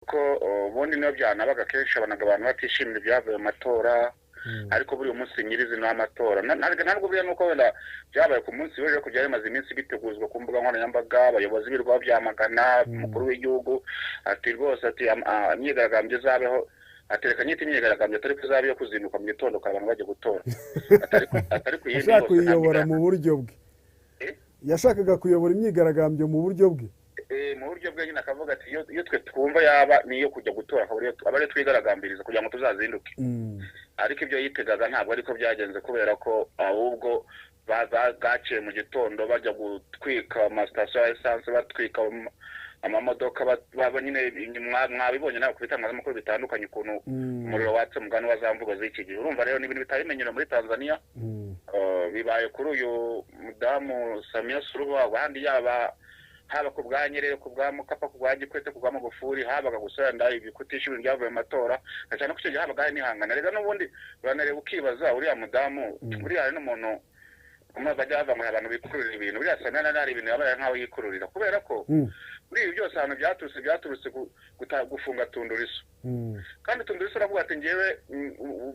ko ubundi niyo byanabaga kenshi abantu batishimira ibyavuye mu matora ariko buri munsi nyirizina w'amatora ntabwo buriya nuko wenda byabaye ku munsi w'ejo kujya bimaze iminsi biteguzwa ku mbuga nkoranyambaga abayobozi b'irwa byamagana umukuru w'igihugu ati rwose ati imyigaragambyo izabeho atereka nyiti imyigaragambyo atari ko izabe yo kuzinduka mu gitondo abantu bajya gutora atari ku yindi yashaka kuyiyobora mu buryo bwe yashakaga kuyobora imyigaragambyo mu buryo bwe mu buryo bwe nyine akavuga ati iyo twe twumva yaba niyo kujya gutora aba ari twigaragambiriza kugira ngo tuzazinduke ariko ibyo yitegaga ntabwo ariko byagenze kubera ko ahubwo bagaciye mu gitondo bajya gutwika amasitasiyo ya esanse batwika amamodoka nyine mwabibonye nawe ku bitangazamakuru bitandukanye ukuntu umuriro watse mugani wa za mvugo z'iki gihe urumva rero ni ibintu bitabimenyera muri Tanzania bibaye kuri uyu mudamu Samia Suluhu abandi haba ku bwa Nyerere ku bwa Mukapa ku bwa Kikwete ku bwa Magufuli habaga gusenda ibikutisha ibintu byavuye mu matora cyane ko icyo gihe habaga n'ihangana rega n'ubundi uranareba ukibaza uriya mudamu uriya ari n'umuntu bajya bava ngo abantu bikururira ibintu buriya Samia nari ibintu yabaye nk'aho yikururira kubera ko muri ibi byose ahantu byaturutse gufunga Tundurisu kandi Tundurisu aravuga ati njyewe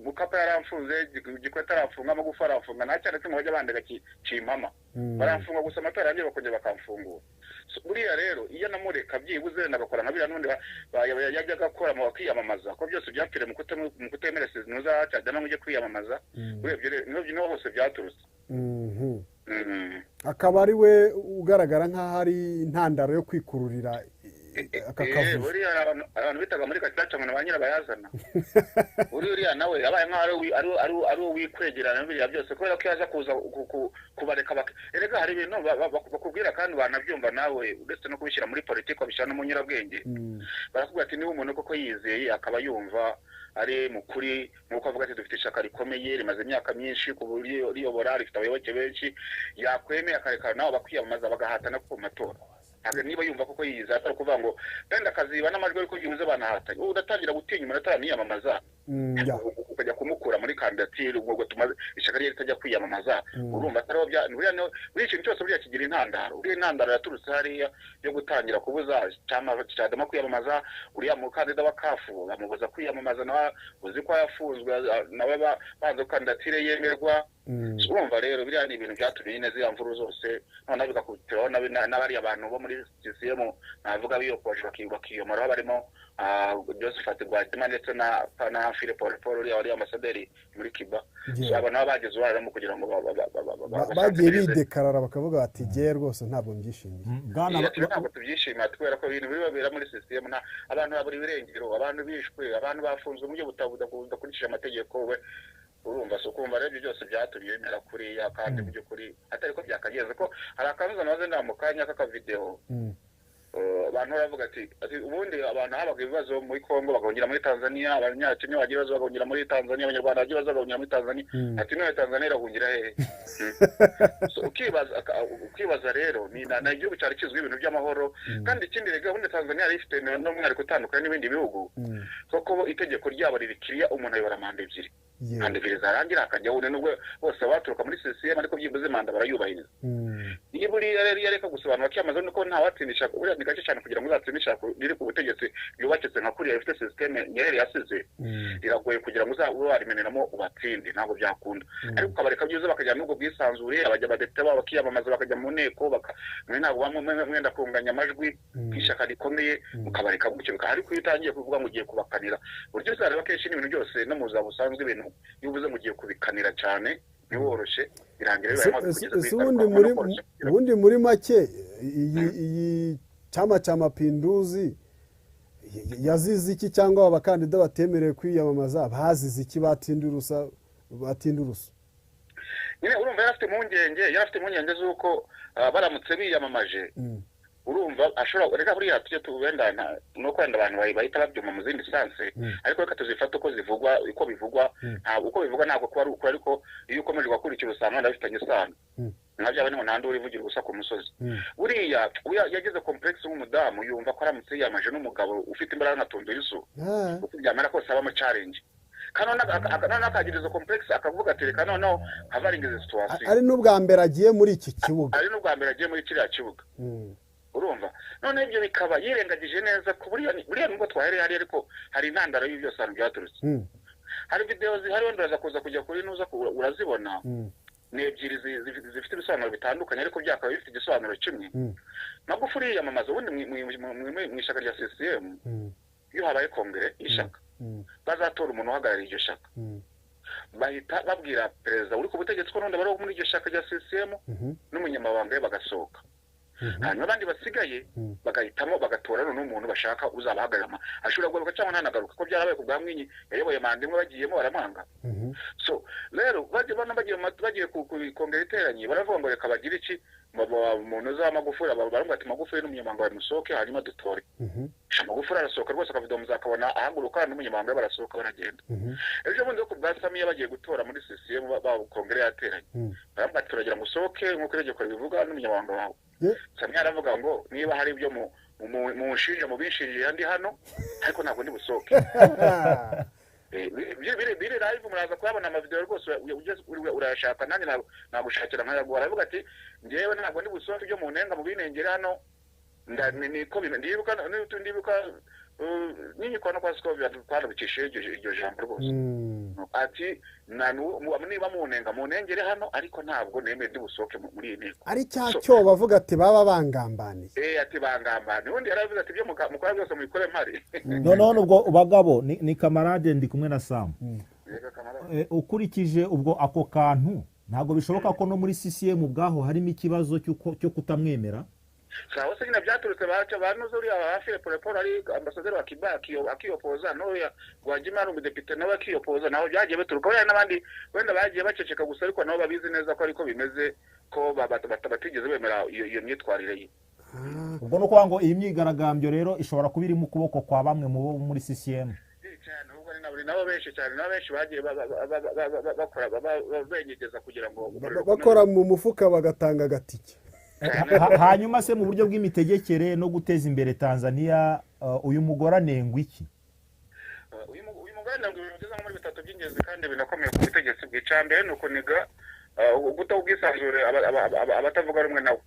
Mukapa yaramfunze Kikwete aramfunga Magufuli aramfunga nta cyane kimwe bajya bandega kimpama baramfunga gusa amatora yanjye bakongera bakamfungura buriya rero iyo namureka byibuze nagakora nka biriya n'undi yajyaga akora mu bakiyamamaza ko byose byapfire mu kutemera sinuza cyajyamo ngo ujye kwiyamamaza urebye niho hose byaturutse akaba ari we ugaragara nk'aho ari intandaro yo kwikururira aka kavuyo buriya abantu bitaga muri gacaca ngo ba nyirabayazana uriya nawe yabaye nk'aho ari uwikwegerana biriya byose kubera ko yaza kuza kubareka erega hari ibintu bakubwira kandi banabyumva nawe uretse no kubishyira muri politiki babishyira no mu nyurabwenge barakubwira ati niba umuntu koko yizeye akaba yumva ari mukuri nk'uko avuga ati dufite ishyaka rikomeye rimaze imyaka myinshi ku buryo riyobora rifite abayoboke benshi yakwemeye akareka nabo bakwiyamamaza bagahatana ku matora niba yumva koko yiza atari kuvuga ngo benda akaziba n'amajwi ariko yibuze banahatanye ubu udatangira gutinya umuntu ataraniyamamaza ukajya kumukura muri kandidatire ubwo tumaze ishyaka rye ritajya kwiyamamaza urumva atariho buri kintu cyose buriya kigira intandaro buriya intandaro yaturutse hariya yo gutangira kubuza cyadama kwiyamamaza uriya mukandida wa kafu bamubuza kwiyamamaza nawe uzi ko yafunzwe nawe banze kandidatire yemerwa urumva rero biriya ni ibintu byatumye nyine ziriya mvuru zose noneho bigakubitiraho n'abariya abantu bo muri CCM navuga biyokoje bakiyomora barimo Josephat Gwajima ndetse na Philip Paul uriya wari ambasaderi muri Cuba abo nabo bagize uruhare mu kugira ngo bagiye bidekarara bakavuga bati giye rwose ntabwo mbyishimiye ntabwo tubyishimiye kubera ko ibintu bibabera muri CCM abantu babura ibirengero abantu bishwe abantu bafunzwe mu buryo budakurikije amategeko we urumva so kumva rero byose byatumye yemera kuriya kandi mu by'ukuri atari ko byakageze ko hari akanuza naze ndamukanya k'akavideo abantu baravuga ati ubundi abantu habaga ibibazo muri Kongo bagahungira muri Tanzania abanyakenya bagira ibibazo bagahungira muri Tanzania abanyarwanda bagira ibibazo bagahungira muri Tanzania ati none Tanzania irahungira hehe ukibaza rero ni na igihugu cyari kizwi ibintu by'amahoro kandi ikindi rega ubundi Tanzania yari ifite n'umwihariko utandukanye n'ibindi bihugu kuko itegeko ryabo ririkiriya umuntu ayobora manda ebyiri manda ebyiri zarangira akajya wundi nubwo bose baturuka muri CCM ariko byibuze manda barayubahiriza niba buriya rero yareka gusobanura kiyamaze nuko nta watsindisha buriya ni gake cyane kugira ngo uzatsindisha riri ku butegetsi yubakitse nka kuriya ifite systeme Nyerere yasize iragoye kugira ngo ube warimeneramo ubatsinde ntabwo byakunda ariko ukabareka byiza bakajya n'ubwo bwisanzure abajya badepite babo bakiyamamaza bakajya mu nteko ntabwo mwenda kunganya amajwi kw'ishyaka rikomeye mukabareka gutyo ariko iyo utangiye kuvuga ngo ugiye kubakanira buryo uzareba kenshi n'ibintu byose no mu buzima busanzwe ibintu iyo uvuze ngo ugiye kubikanira cyane ntiworoshe birangira ubundi muri make iyi chama cha mapinduzi yazize iki cyangwa abakandida batemerewe kwiyamamaza bazize iki batindurusa nyine urumva yarafite impungenge z'uko baramutse biyamamaje urumva ashobora reka buriya tujye tubendana no kwenda abantu bahita babyuma mu zindi sanse ariko reka tuzifata uko bivugwa ntabwo kuba ari ukuri ariko iyo ukomeje gukurikira usanga ndabifitanye isano nabyo ni nta nduri ivugira ubusa ku musozi buriya yagize complex nk'umudamu yumva ko aramutse yiyamaje n'umugabo ufite imbaraga nka Tundurisu uko byamera kose abamo challenge kanone akagira izo complex akavuga ati reka noneho havaringa izi situation ari n'ubwa mbere agiye muri iki kibuga ari n'ubwa mbere agiye muri kiriya kibuga urumva none ibyo bikaba yirengagije neza ku buriya nubwo twahereye hari ariko hari intandaro y'ibyo byose byaturutse hari video zihari wenda uraza kuza kujya kuri nuza urazibona ni ebyiri zifite ibisobanuro bitandukanye ariko byakaba bifite igisobanuro kimwe Magufuli yiyamamaza ubundi mu ishyaka rya CCM iyo habaye kongere y'ishyaka bazatora umuntu uhagarariye iryo shyaka bahita babwira perezida uri ku butegetsi ko none bari muri iryo shyaka rya CCM n'umunyamabanga we bagasohoka hanyuma abandi basigaye bagahitamo bagatora n'umuntu bashaka uzabahagarama ashobora guhaguruka cyangwa ntanagaruka ko byarabaye ku bwa Mwinyi yayoboye manda imwe bagiyemo baramanga so rero bagiye ku kongere iteranye baravuga ngo reka bagire iki umuntu uza Magufuli baravuga ati Magufuli n'umunyamabanga wa musohoke hanyuma dutore Magufuli arasohoka rwose akavido muzakabona ahaguruka n'umunyamabanga we barasohoka baragenda ejo bundi ku bwa Samiya bagiye gutora muri CCM kongere yateranye baravuga ati turagira musohoke nk'uko itegeko ribivuga n'umunyamabanga wawe Samiya aravuga ngo niba hari ibyo mu nshinja mu bishingiye ndi hano ariko ntabwo ndi busohoke biri live muraza kubona amavideo rwose urayashaka nanjye nagushakira nkayaguha aravuga ati ngewe ntabwo ndi busohoke ibyo mu nenga mu binengera hano niko ndibuka nini kwa no kwa Scovia twarabikishe iryo jambo rwose ati niba munengere hano ariko ntabwo nemeye ndi busohoke muri iyi nteko ari cyacyo bavuga ati baba bangambaniye ati bangambaniye undi yaravuze ati byo mukora byose mubikore mpari none ubwo bagabo ni kamarade ndi kumwe na Sam ukurikije ubwo ako kantu ntabwo bishoboka ko no muri CCM ubwaho harimo ikibazo cyo kutamwemera sawa se nyina byaturutse baca banuzo uri abafire poreporo ari ambasaderi wa Kibaki akiyopoza no ya Gwajima ari umudepite nawe akiyopoza naho byagiye bituruka wenda nabandi wenda bagiye baceceka gusa ariko nabo babizi neza ko ariko bimeze ko batigeze bemera iyo myitwarire ye ubwo no kwa ngo iyi myigaragambyo rero ishobora kubiri mu kuboko kwa bamwe muri CCM cyane ubwo ni nabo benshi cyane nabo benshi bagiye bakora benyegeza kugira ngo bakora mu mufuka bagatanga agatike hanyuma se mu buryo bw'imitegekere no guteza imbere Tanzania uyu mugore anengwa iki uyu mugore anengwa ibintu byiza muri bitatu by'ingenzi kandi binakomeye ku butegetsi bw'icambere nuko niga guta ubwisanzure abatavuga rumwe nawe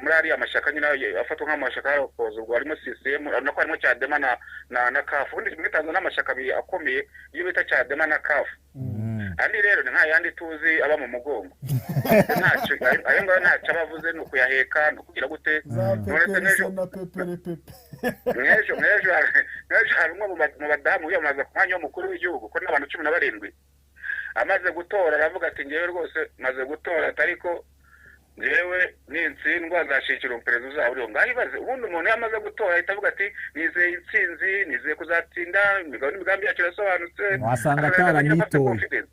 muri ariya amashyaka nyine afatwa nk'amashyaka y'abakozi ubwo harimo CCM nako harimo Chadema na CUF ubundi muri Tanzania amashyaka akomeye iyo bita Chadema na CUF andi rero ni nka yandi tuzi aba mu mugongo ntacyo ayo ngayo ntacyo abavuze ni ukuyaheka ni ukugira gute n'ejo hari umwe mu badamu wiyamamaza ku mwanya w'umukuru w'igihugu ko n'abantu 17 amaze gutora aravuga ati ngewe rwose maze gutora ariko ngewe nintsindwa nzashikira umuperezida uzaba uriho ngaho ibaze ubundi umuntu yamaze gutora ahita avuga ati nizeye intsinzi nizeye kuzatsinda imigabo n'imigambi yacu irasobanutse wasanga ataranyitoye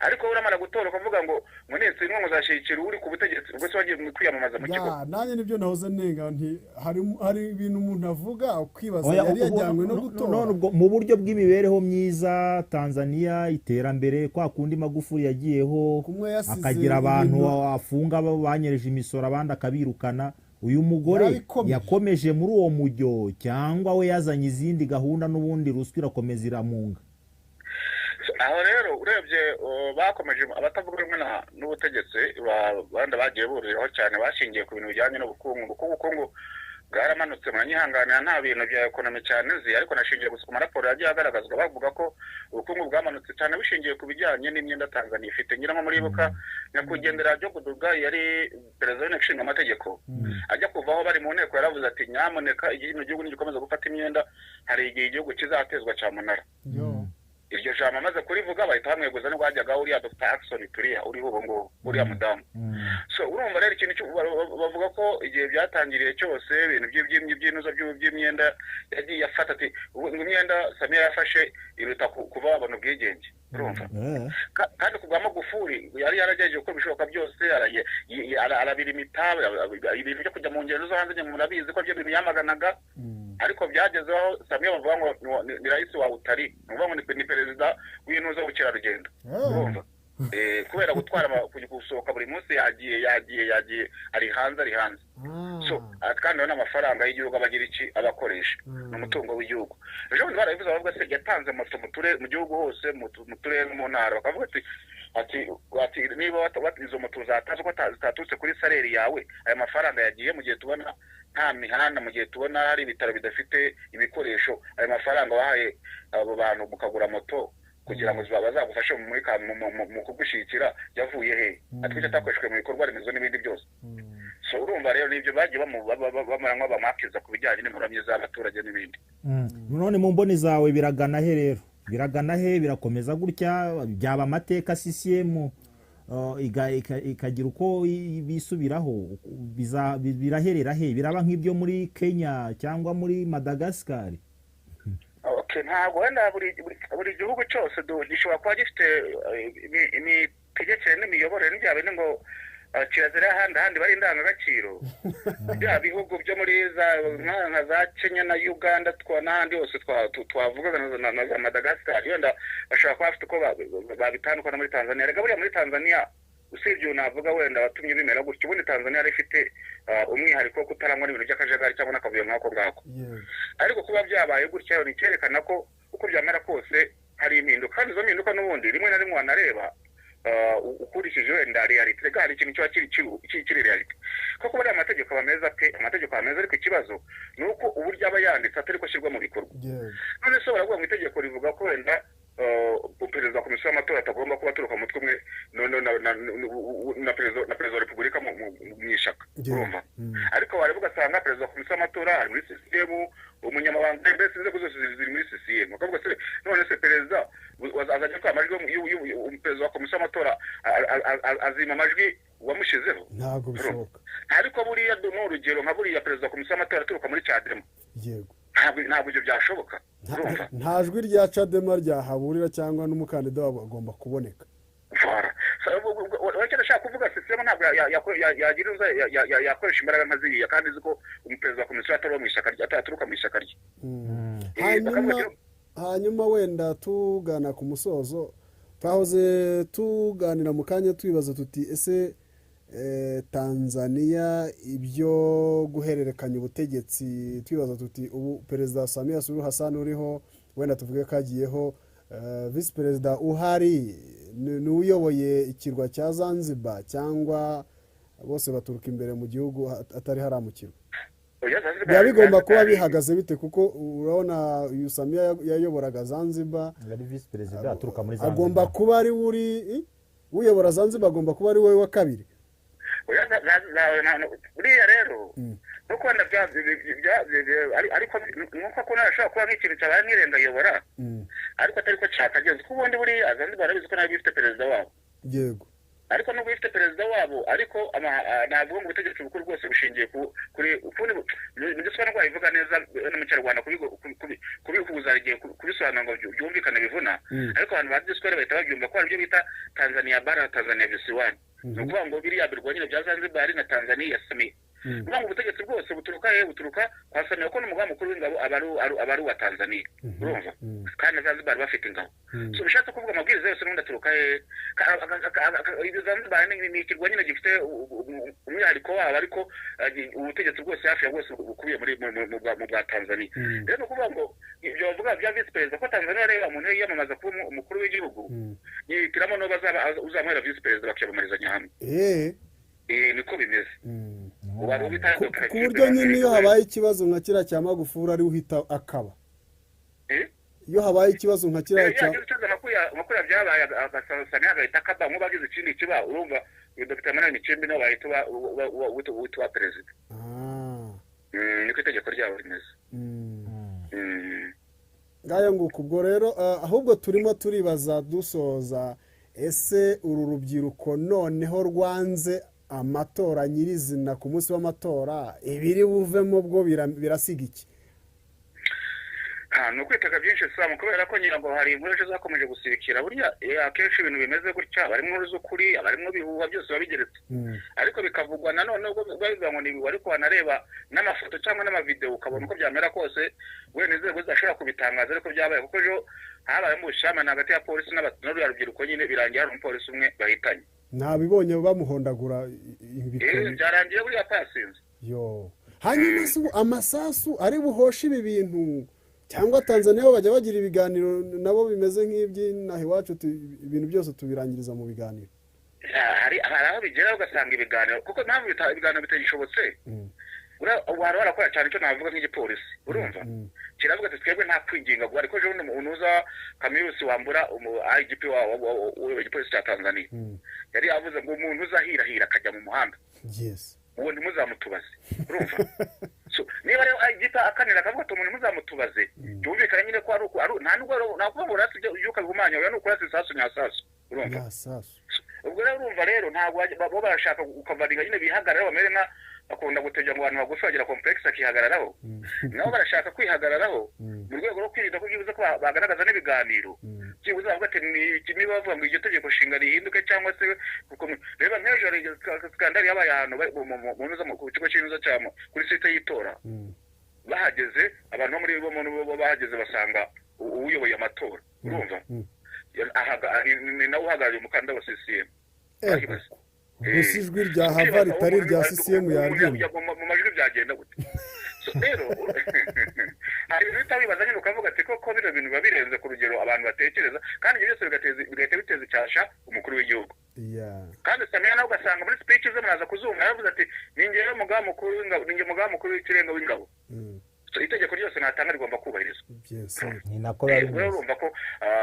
ariko uramara gutora ukavuga ngo nintsindwa muzashikira uri ku butegetsi ubwo se wagiye kwiyamamaza mu kigo nanjye nibyo nahoze nenga nti hari ibintu umuntu avuga ukwibaza yari yajyanywe no gutora none ubwo mu buryo bw'imibereho myiza Tanzania iterambere kwa kundi Magufuli yagiyeho akagira abantu afunga banyereje imisoro abandi akabirukana uyu mugore yakomeje muri uwo mujyo cyangwa we yazanye izindi gahunda n'ubundi ruswa irakomeza iramunga aho rero urebye bakomeje abatavuga rumwe n'ubutegetsi bandi bagiye buriraho cyane bashingiye ku bintu bijyanye n'ubukungu bwaramanutse mwanyihanganira nta bintu bya ekonomi cyane nzi ariko nashingiye gusa ku maraporo yagiye agaragazwa bavuga ko ubukungu bwamanutse cyane bishingiye ku bijyanye n'imyenda Tanzania ifite ngira ngo muribuka nyakwigendera byo kuduga yari perezida w'inteko ishinga amategeko ajya kuvaho bari mu nteko yaravuze ati nyamuneka igihugu nigikomeza gufata imyenda hari igihe igihugu kizatezwa cyamunara iryo jambo amaze kurivuga bahita bamweguza n'ubwo hajyaga uriya Dr. Ackson Tulia uriho ubu ngubu uriya mudamu so urumva rero ikintu bavuga ko igihe byatangiriye cyose ibintu by'inuza by'imyenda yagiye afata ati imyenda Samia yafashe iruta kuva babona ubwigenge urumva kandi kugwa Magufuli yari yaragejeje uko bishoboka byose arabira imitabo ibintu byo kujya mu ngendo zo hanze murabizi ko byo bintu yamaganaga ariko byagezeho Samia bavuga ngo ni rais wa utari uvuga ngo ni perezida w'intuza w'ubukerarugendo urumva kubera gutwara gusohoka buri munsi yagiye ari hanze so kandi n'amafaranga y'igihugu abagira iki abakoresha n'umutungo w'igihugu ejo bundi barabivuze bavuga se yatanze moto mu gihugu hose mu turere no mu ntara bakavuga ati niba izo moto zatanzwe ko zitaturutse kuri saleri yawe aya mafaranga yagiye mu gihe tubona nta mihanda mu gihe tubona hari ibitaro bidafite ibikoresho aya mafaranga wahaye abo bantu mukagura moto kugira ngo bazagufashe mu kugushyigikira yavuye he atwite atakoreshejwe mu bikorwa remezo n'ibindi byose so urumva rero nibyo bagiye bamara nk'abamakiza ku bijyanye n'imiramyi z'abaturage n'ibindi none mu mboni zawe biragana he rero birakomeza gutya byaba amateka CCM ikagira uko bisubiraho biraherera he biraba nk'ibyo muri Kenya cyangwa muri Madagascar? Ntabwo wenda buri gihugu cyose gishobora kuba gifite imitegekere n'imiyoborere n'ibyawe ngo kirazira ahandi bari indangagaciro bya bihugu byo muri nka za Kenya na Uganda n'ahandi hose twavugaga na za Madagascar wenda bashobora kuba bafite uko babitandukana muri Tanzania. Rega buriya muri Tanzania usibye navuga wenda watumye bimera gutyo ubundi Tanzania yari ifite umwihariko wo kutarangwa n'ibintu by'akajagari cyangwa n'akavuyo nk'ako ngako ariko kuba byabaye gutya ni cyerekana ko uko byamera kose hari impinduka kandi izo mpinduka n'ubundi rimwe na rimwe wanareba ukurikije wenda reality rega hari ikintu kiba kiri reality kuko buriya amategeko aba meza ariko ikibazo ni uko uburyo aba yanditse atari ko ashyirwa mu bikorwa none se baravuga mu itegeko rivuga ko wenda perezida wa komisiyo y'amatora atagomba kuba aturuka mu mutwe umwe na perezida wa repubulika mu ishyaka urumva ariko wareba ugasanga perezida wa komisiyo y'amatora ari muri CCM umunyamabanga mbese inzego zose ziri muri CCM bakavuga se none se perezida azajya kwa amajwi perezida wa komisiyo y'amatora azima amajwi wamushyizeho ntabwo bishoboka ariko buriya ni urugero nka buriya perezida wa komisiyo y'amatora aturuka muri Chadema yego ntabwo ibyo byashoboka nta jwi rya Chadema ryahaburira cyangwa n'umukandida wabo agomba kuboneka uretse ndashaka kuvuga CCM ntabwo yakoresha imbaraga nka ziriya kandi uzi ko umuperezida wa komisiyo atari mu ishyaka rye ataturuka mu ishyaka rye hanyuma wenda tugana ku musozo twahoze tuganira mu kanya twibaza tuti ese Tanzania ibyo guhererekanya ubutegetsi twibaza tuti ubu perezida Samia Suluhu Hassan uriho wenda tuvuge ko agiyeho vice perezida uhari ni uyoboye ikirwa cya Zanzibar cyangwa bose baturuka imbere mu gihugu atari haramukirwa biba bigomba kuba bihagaze bite kuko urabona uyu Samia yayoboraga Zanzibar ari vice perezida aturuka muri Zanzibar agomba kuba ari uyobora Zanzibar agomba kuba ari wowe wa kabiri buriya rero nuko wenda ariko nuko ko nashobora kuba nk'ikintu cyabaye nk'irengayobora ariko atari ko cyakagenze kuko ubundi buriya Zanzibar barabizi ko nayo bifite perezida wabo yego ariko nubwo bifite perezida wabo ariko ntabwo ngo ubutegetsi bukuru bwose bushingiye kuri n'igisobanuro ivuga neza no mu Kinyarwanda kubihuza igihe kubisobanura ngo byumvikane bivuna ariko abantu bazi iswere bahita babyumva ko ari byo bita Tanzania bara Tanzania visiwani ni ukuvuga ngo biriya birwa nyine bya Zanzibar na Tanzania Samia kuvuga ngo ubutegetsi bwose buturuka kwa Samia ko n'umugaba mukuru w'ingabo aba ari uwa Tanzania urumva kandi Zanzibar bafite ingabo so bishatse kuvuga amabwiriza yose n'undi aturuka ibyo Zanzibar ni ikirwa nyine gifite umwihariko wabo ariko ubutegetsi bwose hafi ya bwose bukubiye mu bwa Tanzania rero ni ukuvuga ngo ibyo bavuga bya vice perezida ko Tanzania rero umuntu yiyamamaza kuba umukuru w'igihugu yihitiramo n'uwo uzamuhera vice perezida bakiyamamarizanya hamwe niko bimeze ku buryo nyine iyo habaye ikibazo nka kiriya cya Magufuli ari uhita akaba iyo habaye ikibazo nka kiriya cya makuru byabaye agasasana agahita akaba nk'ubagize ikindi kiba urumva Dr. Manani Nchimbi no bahita wa perezida niko itegeko ryabo rimeze ngayo nguko ubwo rero ahubwo turimo turibaza dusoza ese uru rubyiruko noneho rwanze amatora nyirizina ku munsi w'amatora ibiri buvemo bwo birasiga iki ni ukwitega byinshi Sam kubera ko nyirango hari inkuru zakomeje gusirikira burya akenshi ibintu bimeze gutya barimo inkuru z'ukuri abarimo bihuha byose babigeretse ariko bikavugwa nanone ubwo babivuga ngo nibi ariko wanareba n'amafoto cyangwa n'amavideo ukabona uko byamera kose wene inzego zashobora kubitangaza ariko byabaye kuko ejo habaye ubushyamirane hagati ya polisi n'abaturage rubyiruko nyine birangiye hari umupolisi umwe bahitanye. ntabibonye bamuhondagura ibikoni byarangiye buriya pasinze. yo hanyuma se amasasu ari buhoshe ibi bintu cyangwa Tanzania bo bajya bagira ibiganiro nabo bimeze nk'iby'inaha iwacu ibintu byose tubirangiriza mu biganiro? hari aho bigera ugasanga ibiganiro kuko mpamvu ibiganiro bitagishobotse wari warakora cyane icyo navuga nk'igipolisi urumva kiravuga ati twebwe nta kwinginga gusa ariko ejo umuntu uza Camillus wambura IGP w'igipolisi cya Tanzania yari yavuze ngo umuntu uzahirahira akajya mu muhanda uwo ntimuzamutubaze urumva niba rero IGP akanira akavuga ati umuntu muzamutubaze byumvikana nyine ko ari nta nubwo nakuvuga urasi yuka bihumanya oya nuko urasi isasu nyasasu urumva ubwo rero urumva rero ntabwo bo barashaka ukavaringa nyine bihagarara bamere nka bakunda gutegera ngo abantu bagufi bagira complex akihagararaho nabo barashaka kwihagararaho mu rwego rwo kwirinda ko byibuze ko bagaragaza n'ibiganiro byibuze bavuga ati niba bavuga ngo iryo tegeko nshinga rihinduke cyangwa se reba nk'ejo skandali yabaye ahantu mu kigo cy'inuza cyamo kuri site y'itora bahageze abantu bo muri bo bahageze basanga uyoboye amatora urumva ni nawe uhagarariye umukandida wa CCM gusa ijwi rya hava ritari rya CCM yaryumye mu majwi byagenda gute rero hari ibintu bitabibaza nyine ukavuga ati koko bino bintu biba birenze ku rugero abantu batekereza kandi ibyo byose bigahita biteza icyasha umukuru w'igihugu kandi Samia nawe ugasanga muri speech ze muraza kuzumva yaravuze ati ninjyewe umugaba mukuru w'ingabo ninjye umugaba mukuru w'ikirenga w'ingabo itegeko ryose natanga rigomba kubahirizwa ni nako bari urumva ko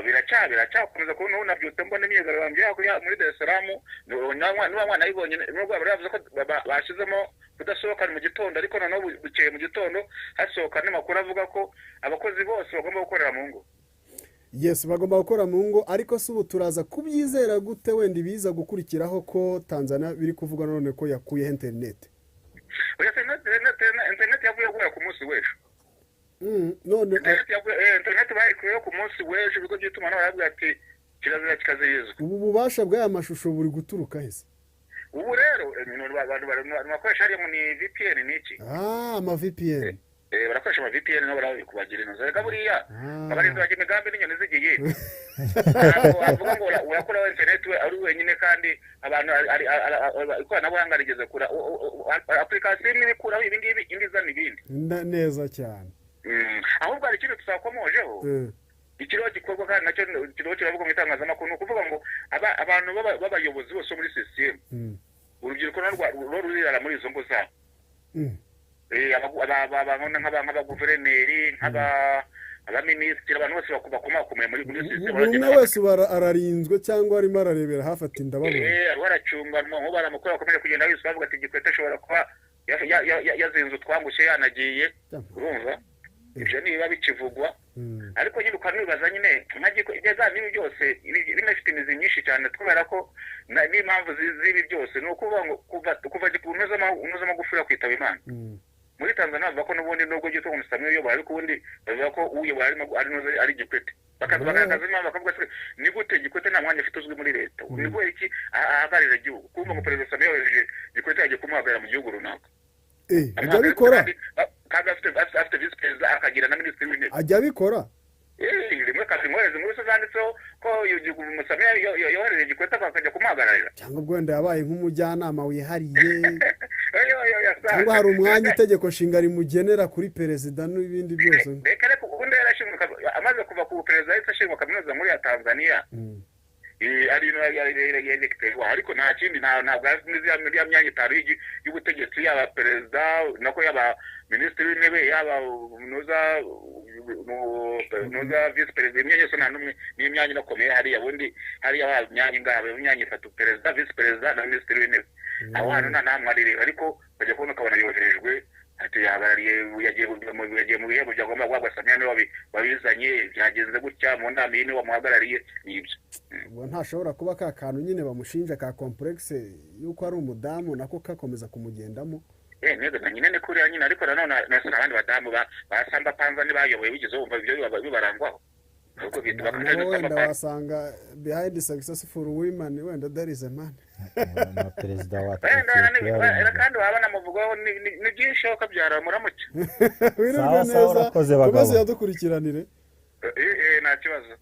biracyakomeza kubona unabyutse mbona imyigaragambyo yako muri Dar es Salaam niba mwana ayibonye nubwo bari bavuze ko bashizemo kudasohoka mu gitondo ariko noneho bukeye mu gitondo hasohoka n'amakuru avuga ko abakozi bose bagomba gukorera mu ngo bagomba gukora mu ngo ariko se ubu turaza kubyizera gute wenda ibiza gukurikiraho ko Tanzania biri kuvuga none ko yakuyeho internet yavuye guhera ku munsi w'ejo none internet bayikuyeho ku munsi w'ejo ibigo by'itumanaho baravuga ati kirazira kikazirizwa ubu bubasha bw'aya mashusho buri guturuka hese ubu rero abantu bakoresha hariya ni VPN n'iki ama VPN barakoresha ama VPN nabo barakubagira inoze reka buriya abarinzi bagira imigambi n'inyoni zigiye avuga ngo urakora internet we ari wenyine kandi abantu ikoranabuhanga rigeze kura application imwe ikuraho ibi ngibi indi zana ibindi neza cyane ahubwo hari ikintu tusakomojeho ikiriho gikorwa kandi nacyo kiriho kiravuga mu itangazamakuru ni ukuvuga ngo abantu b'abayobozi bose muri CCM urubyiruko rwo rurirara muri izo ngo zabo nk'abaguverineri abaminisitiri abantu bose bakomakomeye muri CCM buri umwe wese ararinzwe cyangwa arimo ararebera hafi ati ndababona baracunga nk'ubu baramukuru bakomeje kugenda bise bavuga ati Gikwete ashobora kuba yazinze utwangushye yanagiye urumva ibyo niba bikivugwa ariko nyine ukanibaza nyine ibyo bibi byose binafite imizi myinshi cyane kubera ko n'impamvu z'ibi byose ni ukuvuga ngo kuva mpuzamagufuri kwitaba Imana muri Tanzania bavuga ko n'ubundi nubwo gito ngo Samia uyobora ariko ubundi bavuga ko uyobora ari Gikwete bakagaragaza impamvu bakavuga ati ni gute Gikwete nta mwanya afite uzwi muri leta ni kubera iki ahagararira igihugu kumva ngo perezida Samia yohereje Gikwete yagiye kumuhagarara mu gihugu runaka ajya abikora kandi afite visi perezida akagira na minisitiri w'intebe ajya abikora rimwe kazi mwohereza inkuru zanditseho ko Samia yohereje Gikwete akajya kumuhagararira cyangwa ubwo wenda yabaye nk'umujyanama wihariye cyangwa hari umwanya itegeko nshinga rimugenera kuri perezida n'ibindi byose reka ubundi yarashinzwe amaze kuva ku perezida yahise ashinzwe kaminuza muri ya Tanzania ari yerekterwa ariko nta kindi ntabwo ari ya myanya itanu y'ubutegetsi yaba perezida nako yaba minisitiri w'intebe yaba nuza visi perezida imyanya yose nta n'umwe n'imyanya inakomeye hariya bundi hariya imyanya ingabo imyanya itatu perezida visi perezida na minisitiri w'intebe aho hantu nta namwe arireba ariko bajya kubona ukabona yoherejwe ati yahagarariye yagiye mu bihembo byagomba guhabwa Samia niwe babizanye byagenze gutya mu nama y'ine wamuhagarariye n'ibyo ubwo ntashobora kuba ka kantu nyine bamushinja ka complexe yuko ari umudamu nako kakomeza kumugendamo neza na nyine ni kuriya nyine ariko nanone nasana abandi badamu basamba panza nibayoboye bigize wumva ibyo bibarangwaho ahubwo bintu bakajya wenda wasanga behind successful women wenda there is a man na perezida wa Tanzania kandi wabana muvugaho ni byinshi aho kabyara muramuke wirumve neza komeze yadukurikiranire nta kibazo